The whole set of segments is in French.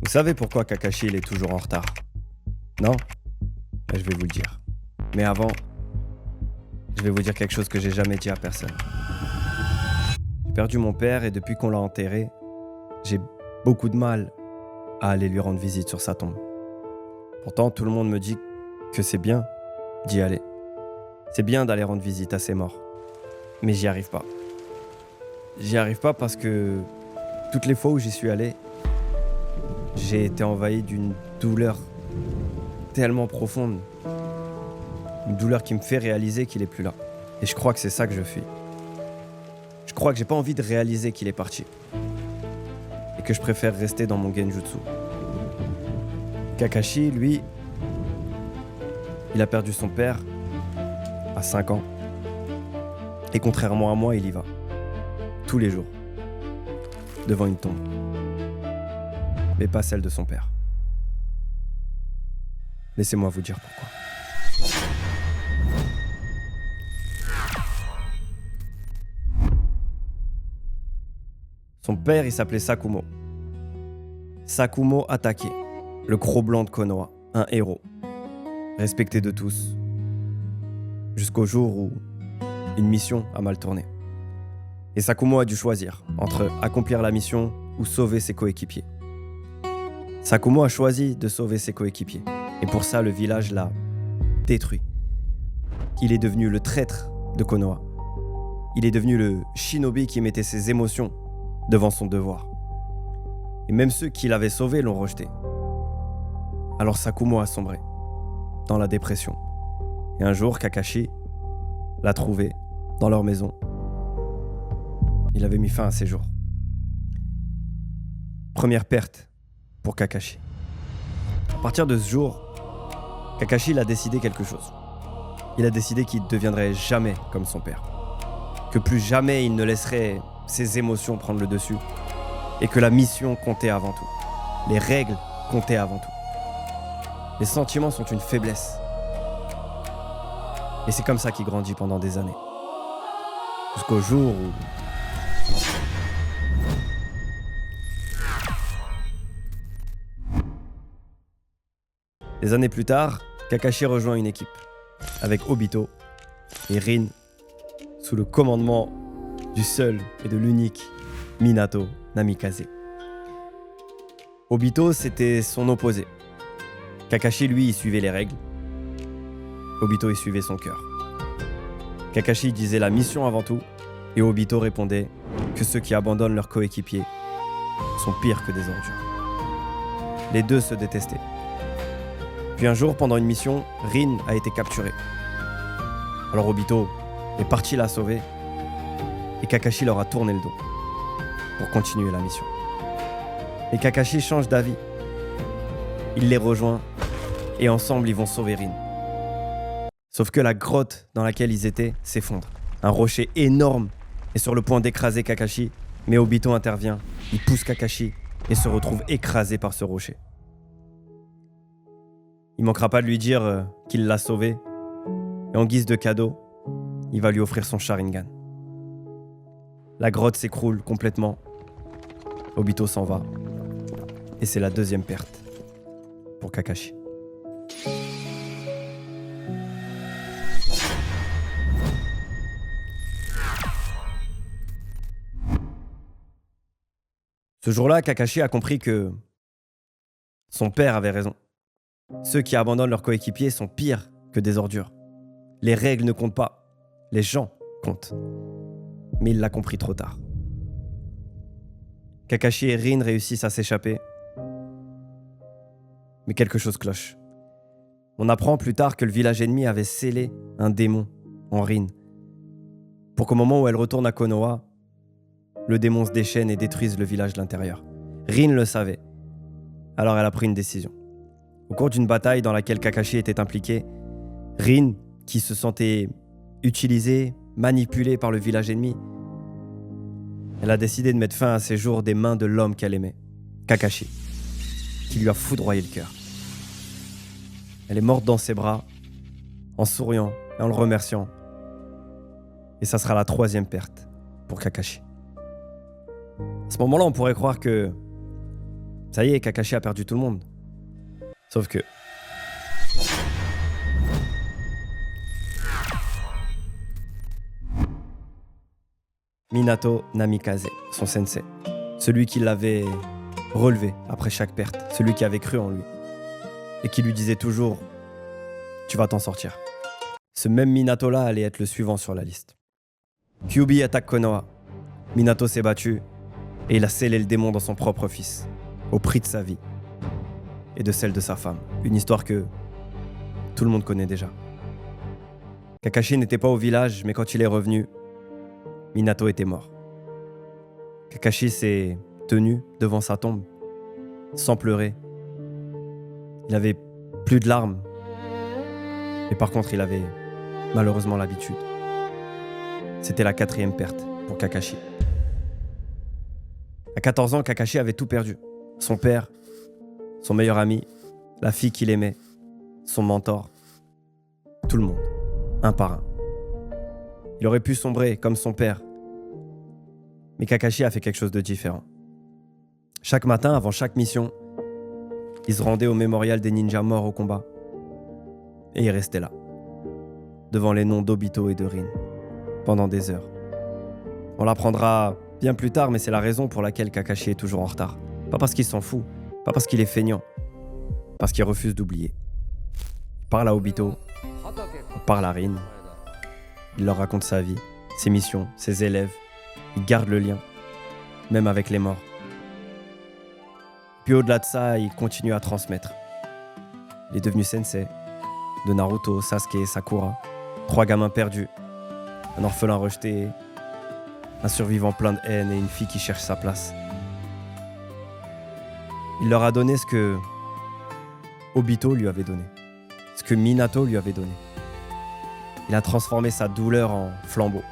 Vous savez pourquoi Kakashi il est toujours en retard? Non? Ben, je vais vous le dire. Mais avant, je vais vous dire quelque chose que j'ai jamais dit à personne. J'ai perdu mon père et depuis qu'on l'a enterré, j'ai beaucoup de mal à aller lui rendre visite sur sa tombe. Pourtant, tout le monde me dit que c'est bien d'y aller. C'est bien d'aller rendre visite à ses morts. Mais j'y arrive pas. J'y arrive pas parce que toutes les fois où j'y suis allé, j'ai été envahi d'une douleur tellement profonde. Une douleur qui me fait réaliser qu'il est plus là. Et je crois que c'est ça que je fuis. Je crois que j'ai pas envie de réaliser qu'il est parti. Et que je préfère rester dans mon genjutsu. Kakashi, lui, il a perdu son père à 5 ans. Et contrairement à moi, il y va. Tous les jours. Devant une tombe. Mais pas celle de son père. Laissez-moi vous dire pourquoi. Son père, il s'appelait Sakumo. Sakumo Atake, le croc blanc de Konoha, un héros, respecté de tous, jusqu'au jour où une mission a mal tourné. Et Sakumo a dû choisir entre accomplir la mission ou sauver ses coéquipiers. Sakumo a choisi de sauver ses coéquipiers, et pour ça le village l'a détruit. Il est devenu le traître de Konoha. Il est devenu le shinobi qui mettait ses émotions devant son devoir. Et même ceux qui l'avaient sauvé l'ont rejeté. Alors Sakumo a sombré dans la dépression. Et un jour, Kakashi l'a trouvé dans leur maison. Il avait mis fin à ses jours. Première perte pour Kakashi. À partir de ce jour, Kakashi il a décidé quelque chose. Il a décidé qu'il ne deviendrait jamais comme son père. Que plus jamais il ne laisserait ses émotions prendre le dessus. Et que la mission comptait avant tout. Les règles comptaient avant tout. Les sentiments sont une faiblesse. Et c'est comme ça qu'il grandit pendant des années. Jusqu'au jour où... Des années plus tard, Kakashi rejoint une équipe, avec Obito et Rin, sous le commandement du seul et de l'unique Minato Namikaze. Obito, c'était son opposé. Kakashi, lui, il suivait les règles. Obito, il suivait son cœur. Kakashi disait la mission avant tout, et Obito répondait que ceux qui abandonnent leurs coéquipiers sont pires que des ordures. Les deux se détestaient. Puis un jour, pendant une mission, Rin a été capturé. Alors Obito est parti la sauver, et Kakashi leur a tourné le dos pour continuer la mission. Et Kakashi change d'avis. Il les rejoint, et ensemble ils vont sauver Rin. Sauf que la grotte dans laquelle ils étaient s'effondre. Un rocher énorme est sur le point d'écraser Kakashi, mais Obito intervient, il pousse Kakashi et se retrouve écrasé par ce rocher. Il manquera pas de lui dire qu'il l'a sauvé, et en guise de cadeau, il va lui offrir son Sharingan. La grotte s'écroule complètement, Obito s'en va, et c'est la deuxième perte pour Kakashi. Ce jour-là, Kakashi a compris que son père avait raison. Ceux qui abandonnent leurs coéquipiers sont pires que des ordures. Les règles ne comptent pas, les gens comptent. Mais il l'a compris trop tard. Kakashi et Rin réussissent à s'échapper. Mais quelque chose cloche. On apprend plus tard que le village ennemi avait scellé un démon en Rin. Pour qu'au moment où elle retourne à Konoha, le démon se déchaîne et détruise le village de l'intérieur. Rin le savait. Alors elle a pris une décision. Au cours d'une bataille dans laquelle Kakashi était impliqué, Rin, qui se sentait utilisée, manipulée par le village ennemi, elle a décidé de mettre fin à ses jours des mains de l'homme qu'elle aimait, Kakashi, qui lui a foudroyé le cœur. Elle est morte dans ses bras, en souriant et en le remerciant. Et ça sera la troisième perte pour Kakashi. À ce moment-là, on pourrait croire que Ça y est, Kakashi a perdu tout le monde. Sauf que... Minato Namikaze, son sensei, celui qui l'avait relevé après chaque perte, celui qui avait cru en lui et qui lui disait toujours « Tu vas t'en sortir ». Ce même Minato-là allait être le suivant sur la liste. Kyuubi attaque Konoha. Minato s'est battu et il a scellé le démon dans son propre fils, au prix de sa vie et de celle de sa femme. Une histoire que tout le monde connaît déjà. Kakashi n'était pas au village, mais quand il est revenu, Minato était mort. Kakashi s'est tenu devant sa tombe, sans pleurer. Il avait plus de larmes. Et par contre, il avait malheureusement l'habitude. C'était la 4e perte pour Kakashi. À 14 ans, Kakashi avait tout perdu. Son père, son meilleur ami, la fille qu'il aimait, son mentor. Tout le monde, un par un. Il aurait pu sombrer comme son père. Mais Kakashi a fait quelque chose de différent. Chaque matin, avant chaque mission, il se rendait au mémorial des ninjas morts au combat. Et il restait là, devant les noms d'Obito et de Rin, pendant des heures. On l'apprendra bien plus tard, mais c'est la raison pour laquelle Kakashi est toujours en retard. Pas parce qu'il s'en fout, pas parce qu'il est feignant, parce qu'il refuse d'oublier. Il parle à Obito, il parle à Rin, il leur raconte sa vie, ses missions, ses élèves. Il garde le lien, même avec les morts. Puis au-delà de ça, il continue à transmettre. Il est devenu sensei de Naruto, Sasuke et Sakura. 3 gamins perdus, un orphelin rejeté, un survivant plein de haine et une fille qui cherche sa place. Il leur a donné ce que Obito lui avait donné, ce que Minato lui avait donné. Il a transformé sa douleur en flambeau,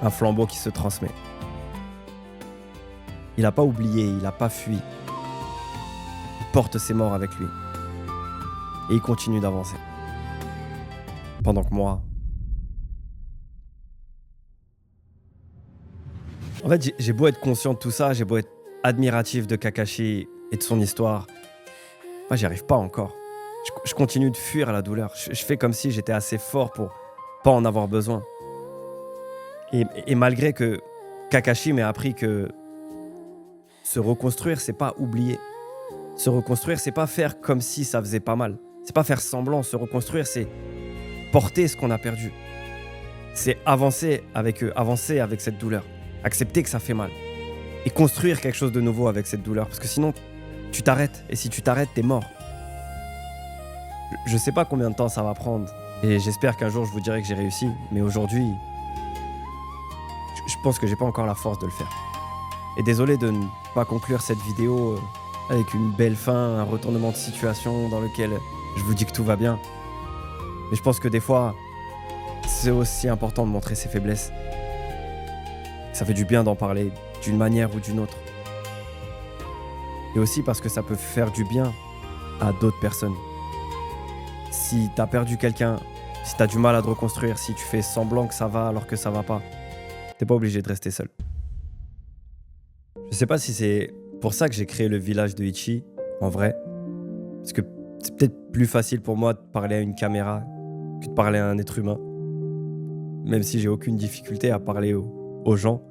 un flambeau qui se transmet. Il n'a pas oublié, il n'a pas fui. Il porte ses morts avec lui. Et il continue d'avancer. Pendant que moi... En fait, j'ai beau être conscient de tout ça, j'ai beau être admiratif de Kakashi et de son histoire. Moi, j'y arrive pas encore. Je continue de fuir la douleur. Je fais comme si j'étais assez fort pour pas en avoir besoin. Et malgré que Kakashi m'ait appris que se reconstruire, c'est pas oublier. Se reconstruire, c'est pas faire comme si ça faisait pas mal. C'est pas faire semblant. Se reconstruire, c'est porter ce qu'on a perdu. C'est avancer avec cette douleur. Accepter que ça fait mal. Et construire quelque chose de nouveau avec cette douleur. Parce que sinon, tu t'arrêtes. Et si tu t'arrêtes, t'es mort. Je sais pas combien de temps ça va prendre. Et j'espère qu'un jour, je vous dirai que j'ai réussi. Mais aujourd'hui, je pense que j'ai pas encore la force de le faire. Et désolé de ne pas conclure cette vidéo avec une belle fin, un retournement de situation dans lequel je vous dis que tout va bien. Mais je pense que des fois, c'est aussi important de montrer ses faiblesses. Ça fait du bien d'en parler d'une manière ou d'une autre. Et aussi parce que ça peut faire du bien à d'autres personnes. Si t'as perdu quelqu'un, si t'as du mal à te reconstruire, si tu fais semblant que ça va alors que ça va pas, t'es pas obligé de rester seul. Je sais pas si c'est pour ça que j'ai créé le village de Ichi, en vrai. Parce que c'est peut-être plus facile pour moi de parler à une caméra que de parler à un être humain. Même si j'ai aucune difficulté à parler aux gens.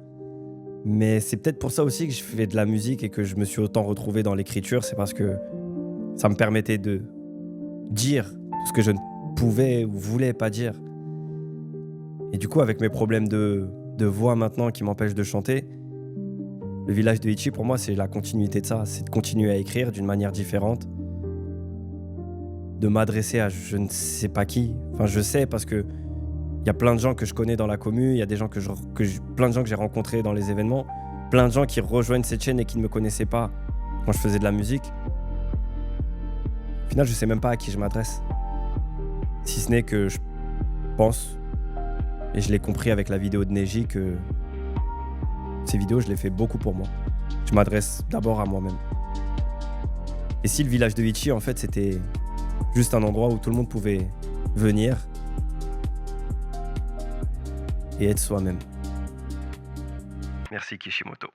Mais c'est peut-être pour ça aussi que je fais de la musique et que je me suis autant retrouvé dans l'écriture. C'est parce que ça me permettait de dire tout ce que je ne pouvais ou voulais pas dire. Et du coup, avec mes problèmes de voix maintenant qui m'empêchent de chanter, le village de Ichi, pour moi, c'est la continuité de ça. C'est de continuer à écrire d'une manière différente. De m'adresser à je ne sais pas qui. Enfin, je sais parce que il y a plein de gens que je connais dans la commu, il y a des gens plein de gens que j'ai rencontrés dans les événements, plein de gens qui rejoignent cette chaîne et qui ne me connaissaient pas quand je faisais de la musique. Au final, je sais même pas à qui je m'adresse. Si ce n'est que je pense, et je l'ai compris avec la vidéo de Neji, que ces vidéos, je les fais beaucoup pour moi. Je m'adresse d'abord à moi-même. Et si le village de Ichi, en fait, c'était juste un endroit où tout le monde pouvait venir et être soi-même. Merci Kishimoto.